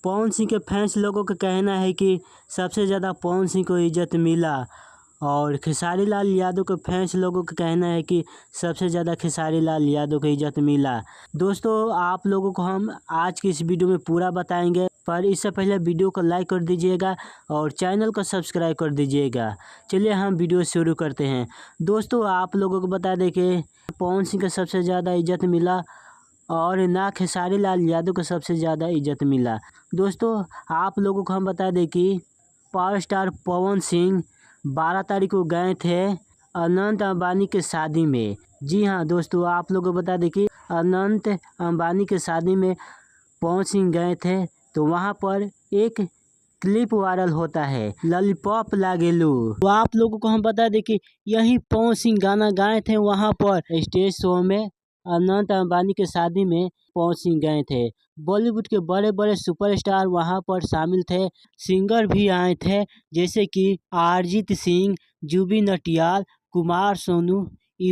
पवन सिंह के फैंस लोगों का कहना है कि सबसे ज़्यादा पवन सिंह को इज्जत मिला और खेसारी लाल यादव के फैंस लोगों का कहना है कि सबसे ज़्यादा खेसारी लाल यादव को इज्जत मिला। दोस्तों आप लोगों को हम आज की इस वीडियो में पूरा बताएंगे, पर इससे पहले वीडियो को लाइक कर दीजिएगा और चैनल को सब्सक्राइब कर दीजिएगा। चलिए हम वीडियो शुरू करते हैं। दोस्तों आप लोगों को बता दें कि पवन सिंह को सबसे ज़्यादा इज्जत मिला और ना खेसारी लाल यादव को सबसे ज़्यादा इज्जत मिला। दोस्तों आप लोगों को हम बता दें कि पावर स्टार पवन सिंह 12 तारीख को गए थे अनंत अंबानी के शादी में। जी हाँ दोस्तों, आप लोगों को बता दें कि अनंत अंबानी के शादी में पवन सिंह गए थे, तो वहाँ पर एक क्लिप वायरल होता है, लॉलीपॉप लागेलू। तो आप लोगों को हम बता दें कि यही पवन सिंह गाना गाए थे वहाँ पर स्टेज शो में। अनंत अंबानी के शादी में पवन सिंह गए थे। बॉलीवुड के बड़े बड़े सुपरस्टार वहां पर शामिल थे, सिंगर भी आए थे जैसे कि अरिजीत सिंह, जुबिन नौटियाल, कुमार सोनू,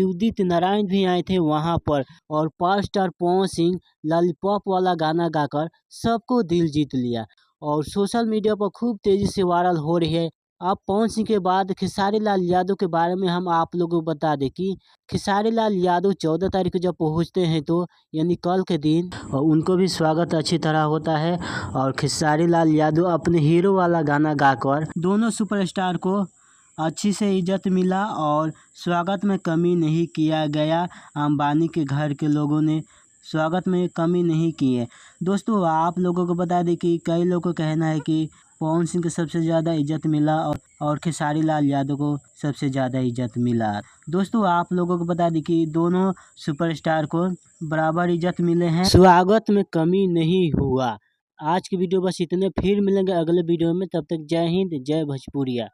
उदित नारायण भी आए थे वहां पर। और power star Pawan Singh lollipop वाला गाना गाकर सबको दिल जीत लिया और सोशल मीडिया पर खूब तेजी से वायरल हो रही है। अब पवन सिंह के बाद खेसारी लाल यादव के बारे में हम आप लोगों को बता दें कि खेसारी लाल यादव 14 तारीख को जब पहुंचते हैं तो यानी कल के दिन और उनको भी स्वागत अच्छी तरह होता है और खेसारी लाल यादव अपने हीरो वाला गाना गाकर दोनों सुपरस्टार को अच्छी से इज्जत मिला और स्वागत में कमी नहीं किया गया। अंबानी के घर के लोगों ने स्वागत में कमी नहीं की है। दोस्तों आप लोगों को बता दें कि कई लोगों का कहना है कि पवन सिंह को सबसे ज़्यादा इज्जत मिला और खेसारी लाल यादव को सबसे ज़्यादा इज्जत मिला। दोस्तों आप लोगों को बता दें कि दोनों सुपरस्टार को बराबर इज्जत मिले हैं, स्वागत में कमी नहीं हुआ। आज की वीडियो बस इतने, फिर मिलेंगे अगले वीडियो में, तब तक जय हिंद जय भोजपुरिया।